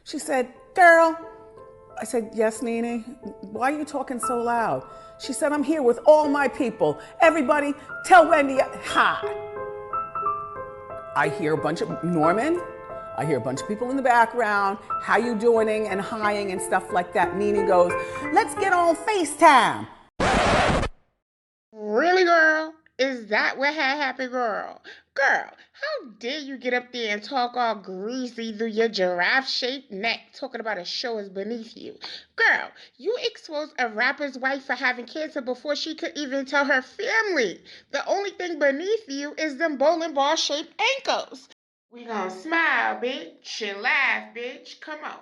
She said, girl. I said, yes, Nene. Why are you talking so loud? She said, I'm here with all my people. Everybody, tell Wendy hi. I hear a bunch of Norman. I hear a bunch of people in the background. How you doing and hiing and stuff like that. Nene goes, let's get on FaceTime. Really, girl? Is that what had happened, girl? Girl, how dare you get up there and talk all greasy through your giraffe-shaped neck, talking about a show is beneath you? Girl, you exposed a rapper's wife for having cancer before she could even tell her family. The only thing beneath you is them bowling ball-shaped ankles. We gonna smile, bitch, and laugh, bitch. Come on.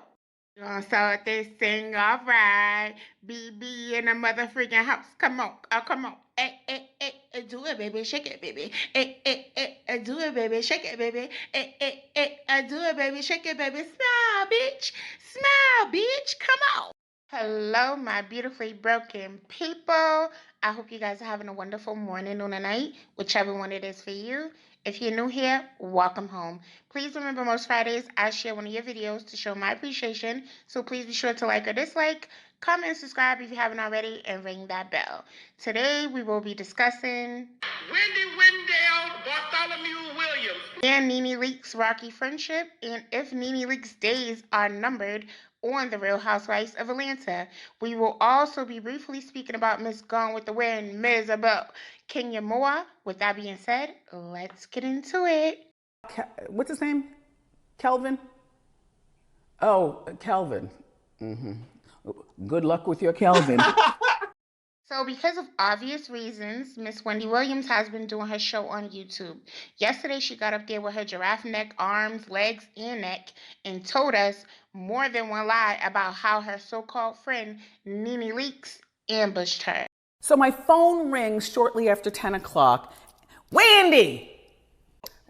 You gonna start this thing off right. BB in a motherfucking house. Come on. Oh, come on. Do it, baby. Shake it, baby. Do it, baby. Shake it, baby. Do it, baby. Shake it, baby. Smile, bitch. Smile, bitch. Come on. Hello, my beautifully broken people. I hope you guys are having a wonderful morning or night, whichever one it is for you. If you're new here, welcome home. Please remember most Fridays I share one of your videos to show my appreciation, so please be sure to like or dislike, comment and subscribe if you haven't already, and ring that bell. Today we will be discussing Wendy Wendell Bartholomew Williams and Nene Leakes' rocky friendship, and if Nene Leakes' days are numbered on The Real Housewives of Atlanta. We will also be briefly speaking about Miss Gone with the Wind, Ms. Abel Kenya Moore. With that being said, let's get into it. What's his name? Kelvin? Oh, Kelvin. Good luck with your Kelvin. So because of obvious reasons, Miss Wendy Williams has been doing her show on YouTube. Yesterday, she got up there with her giraffe neck, arms, legs, and neck, and told us more than one lie about how her so-called friend, Nene Leakes, ambushed her. So my phone rings shortly after 10 o'clock. Wendy!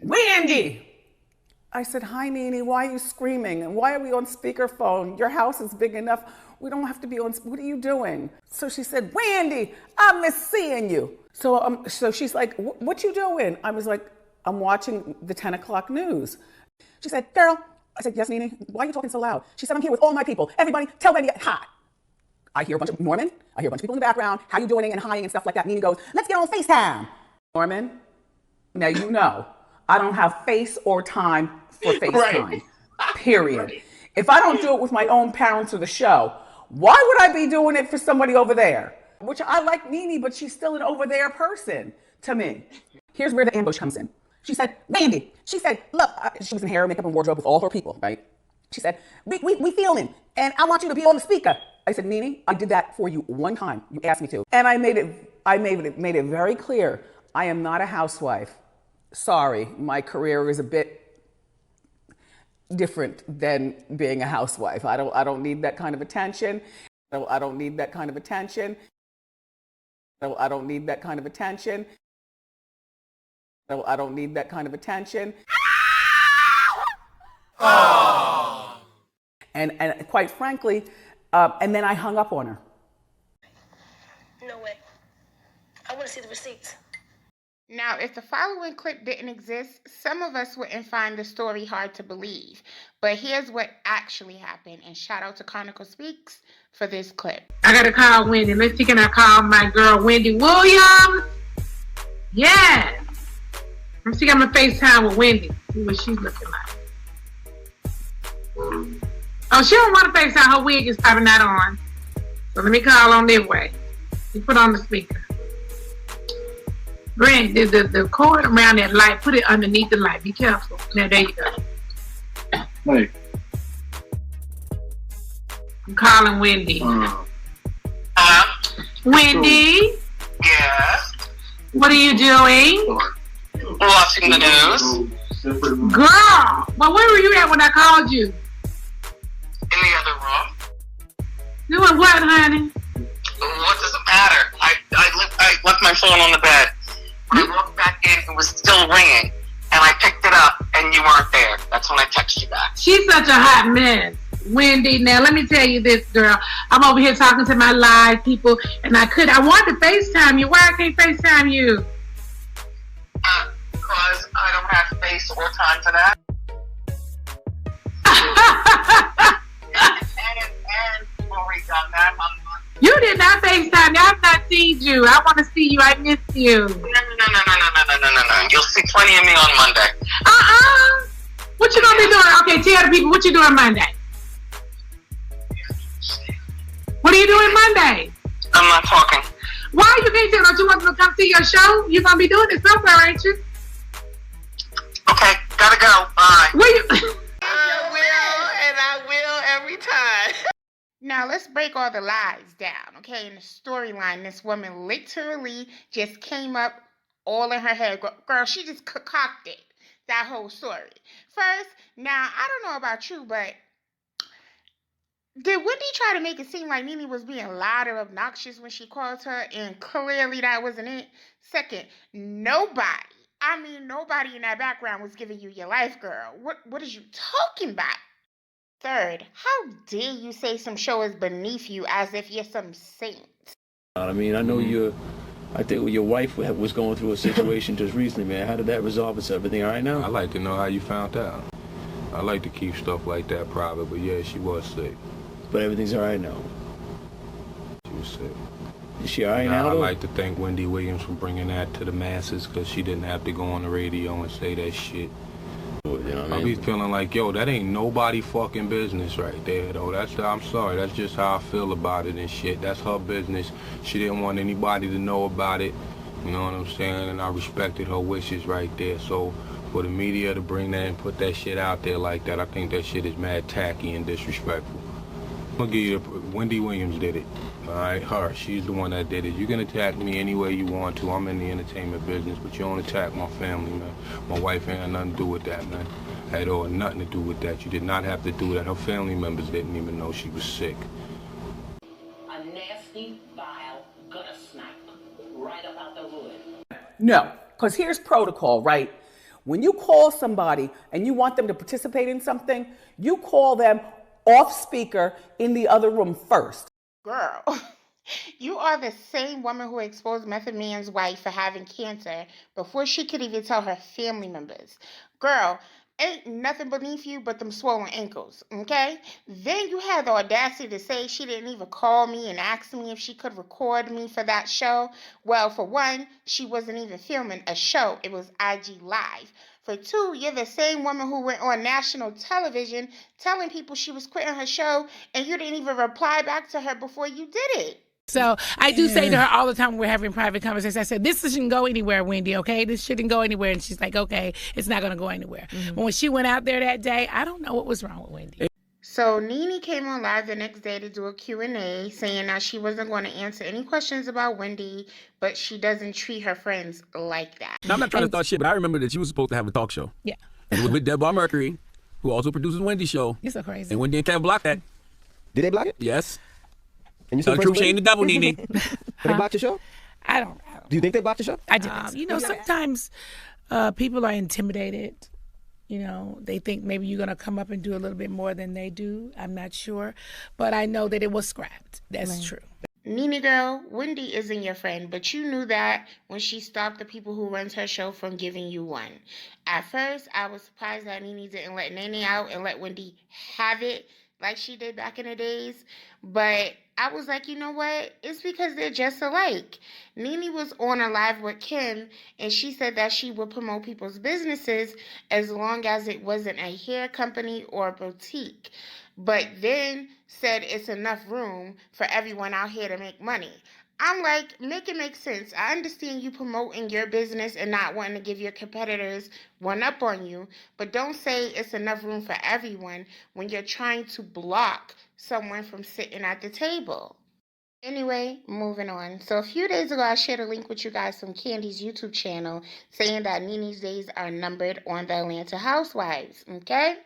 Wendy! I said, hi, Nene, why are you screaming? And why are we on speakerphone? Your house is big enough. We don't have to be on, what are you doing? So she said, Wendy, I miss seeing you. So she's like, what you doing? I was like, I'm watching the 10 o'clock news. She said, girl. I said, yes, Nene, why are you talking so loud? She said, I'm here with all my people. Everybody, tell Wendy hi. I hear a bunch of Norman. I hear a bunch of people in the background. How you doing and hiing and stuff like that. Nene goes, let's get on FaceTime. Norman, now you know, I don't have face or time for FaceTime, right. Period. Right. If I don't do it with my own parents or the show, why would I be doing it for somebody over there? Which I like Nene, but she's still an over there person to me. Here's where the ambush comes in. She said, Wendy, she said, look, she was in hair, makeup, and wardrobe with all her people, right? She said, we filming, and I want you to be on the speaker. I said, Nene, I did that for you one time. You asked me to. And I made it very clear. I am not a housewife. Sorry, my career is a bit different than being a housewife. I don't need that kind of attention. I don't need that kind of attention. I don't need that kind of attention. I don't need that kind of attention. Oh. And quite frankly, and then I hung up on her. No way. I want to see the receipts. Now, if the following clip didn't exist, some of us wouldn't find the story hard to believe. But here's what actually happened, and shout out to Chronicle Speaks for this clip. I gotta call Wendy. Let's see, can I call my girl Wendy Williams? Yeah. Let's see, I'm gonna FaceTime with Wendy. See what she's looking like. Oh, she don't want to FaceTime. Her wig is probably not on. So let me call on this way. You put on the speaker. Brent, the cord around that light, put it underneath the light. Be careful. Now, there you go. Hey. I'm calling Wendy. Wendy? Yes. What are you doing? Watching the news. Girl! Well, where were you at when I called you? In the other room. Doing what, honey? What does it matter? I left my phone on the bed. I walked back in, it was still ringing, and I picked it up, and you weren't there. That's when I texted you back. She's such a hot mess. Wendy, now let me tell you this, girl. I'm over here talking to my live people, and I wanted to FaceTime you. Why I can't FaceTime you? Because I don't have space or time for that. you. I want to see you. I miss you. No. You'll see plenty of me on Monday. What you gonna be doing? Okay, tell the people what you doing Monday. What are you doing Monday? I'm not talking. Why you can't tell? Don't you want to come see your show? You gonna be doing it somewhere, ain't you? Okay, gotta go. Bye. Where you? I will every time. Now let's break all the lies down, okay? In the storyline, this woman literally just came up all in her head. Girl, she just concocted that whole story. First, now I don't know about you, but did Wendy try to make it seem like Nene was being loud or obnoxious when she called her? And clearly that wasn't it. Second, nobody in that background was giving you your life, girl. What is you talking about? Third, how dare you say some show is beneath you as if you're some saint? I mean, I know I think your wife was going through a situation just recently, man. How did that resolve itself? Everything all right now? I'd like to know how you found out. I like to keep stuff like that private, but yeah, she was sick. But everything's all right now. She was sick. Is she all right now? I'd like to thank Wendy Williams for bringing that to the masses, because she didn't have to go on the radio and say that shit. You know what I I'll mean? be feeling like, yo, that ain't nobody fucking business right there, though. I'm sorry, that's just how I feel about it and shit. That's her business. She didn't want anybody to know about it. You know what I'm saying? And I respected her wishes right there. So for the media to bring that and put that shit out there like that, I think that shit is mad tacky and disrespectful. I'm gonna give you Wendy Williams did it. All right, her. She's the one that did it. You can attack me any way you want to. I'm in the entertainment business, but you don't attack my family, man. My wife ain't had nothing to do with that, man. Had all nothing to do with that. You did not have to do that. Her family members didn't even know she was sick. A nasty, vile gutter snipe right up out the hood. No, because here's protocol, right? When you call somebody and you want them to participate in something, you call them off speaker in the other room first. Girl, you are the same woman who exposed Method Man's wife for having cancer before she could even tell her family members. Girl, ain't nothing beneath you but them swollen ankles, okay? Then you had the audacity to say she didn't even call me and ask me if she could record me for that show. Well, for one, she wasn't even filming a show. It was IG Live. For two, you're the same woman who went on national television telling people she was quitting her show, and you didn't even reply back to her before you did it. So I do say to her all the time when we're having private conversations, I said, this shouldn't go anywhere, Wendy, okay? This shouldn't go anywhere. And she's like, okay, it's not going to go anywhere. But when she went out there that day, I don't know what was wrong with Wendy. So Nene came on live the next day to do a Q&A saying that she wasn't going to answer any questions about Wendy, but she doesn't treat her friends like that. Now, I'm not trying to talk shit, but I remember that you was supposed to have a talk show. Yeah. And it was with Deborah Mercury, who also produces Wendy's show. You're so crazy. And Wendy and Kev blocked that. Did they block it? Yes. And you Tell the truth, she ain't the devil, Nene. But they blocked your show? I don't. Do you think they blocked your show? I didn't. You know, sometimes people are intimidated. You know, they think maybe you're going to come up and do a little bit more than they do. I'm not sure. But I know that it was scrapped. That's true. Nene girl, Wendy isn't your friend, but you knew that when she stopped the people who runs her show from giving you one. At first, I was surprised that Nene didn't let Nene out and let Wendy have it like she did back in the days. But I was like, you know what? It's because they're just alike. Nene was on a live with Kim, and she said that she would promote people's businesses as long as it wasn't a hair company or a boutique. But then said it's enough room for everyone out here to make money. I'm like, make it make sense. I understand you promoting your business and not wanting to give your competitors one up on you, but don't say it's enough room for everyone when you're trying to block someone from sitting at the table. Anyway, moving on. So a few days ago, I shared a link with you guys from Candy's YouTube channel saying that Nene's days are numbered on the Atlanta Housewives, okay?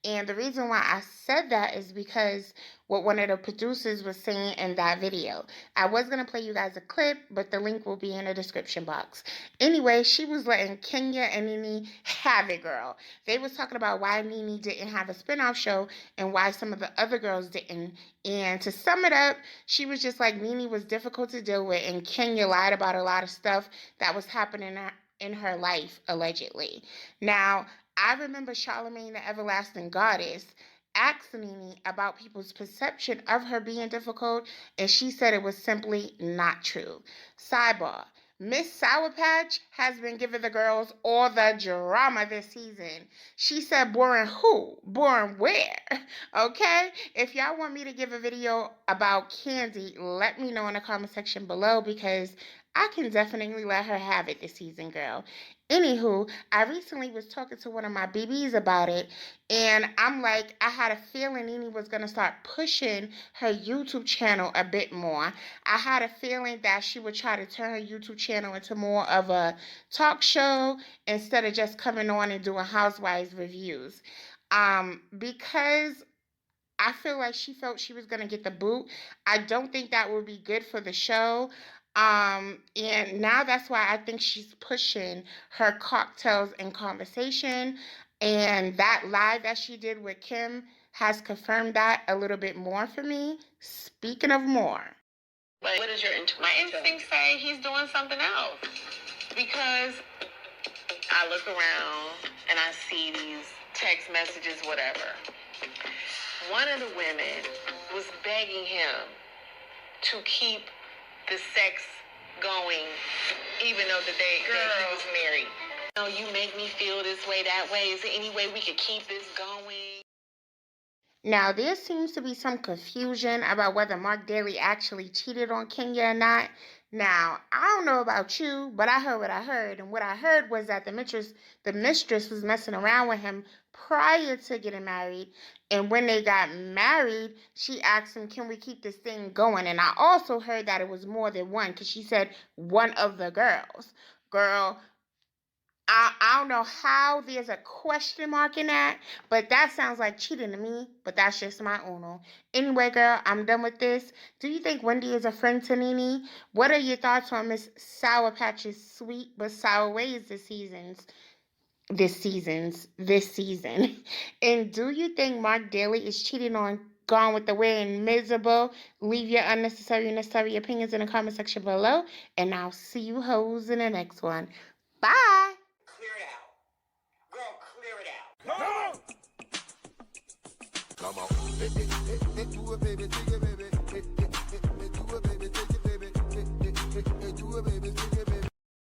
And the reason why I said that is because what one of the producers was saying in that video. I was going to play you guys a clip, but the link will be in the description box. Anyway, she was letting Kenya and Nene have it, girl. They was talking about why Nene didn't have a spinoff show and why some of the other girls didn't. And to sum it up, she was just like, Nene was difficult to deal with, and Kenya lied about a lot of stuff that was happening in her life, allegedly. Now, I remember Charlamagne the Everlasting Goddess asked Nene about people's perception of her being difficult, and she said it was simply not true. Sidebar. Miss Sour Patch has been giving the girls all the drama this season. She said, boring who? Boring where? Okay? If y'all want me to give a video about Candy, let me know in the comment section below, because I can definitely let her have it this season, girl. Anywho, I recently was talking to one of my BBs about it, and I'm like, I had a feeling Nene was going to start pushing her YouTube channel a bit more. I had a feeling that she would try to turn her YouTube channel into more of a talk show instead of just coming on and doing Housewives reviews. Because I feel like she felt she was going to get the boot. I don't think that would be good for the show. And now that's why I think she's pushing her cocktails and conversation. And that live that she did with Kim has confirmed that a little bit more for me. Speaking of more. But what is your intuition? My instincts say he's doing something else. Because I look around and I see these text messages, whatever. One of the women was begging him to keep the sex going, even though that he was married. You know, you make me feel this way, that way. Is there any way we could keep this going? Now, there seems to be some confusion about whether Mark Daly actually cheated on Kenya or not. Now, I don't know about you, but I heard what I heard. And what I heard was that the mistress was messing around with him prior to getting married. And when they got married, she asked him, can we keep this thing going? And I also heard that it was more than one, because she said one of the girls. Girl, I don't know how there's a question mark in that, but that sounds like cheating to me, but that's just my Uno. Anyway, girl, I'm done with this. Do you think Wendy is a friend to Nene? What are your thoughts on Miss Sour Patch's sweet but sour ways this season? And do you think Mark Daly is cheating on Gone with the Wind and miserable? Leave your unnecessary and necessary opinions in the comment section below, and I'll see you hoes in the next one. Bye! Clear it out. Girl, clear it out. Come on. Do it, baby, take it, baby. Do it, baby, take it, baby. Do it, baby, take it, baby.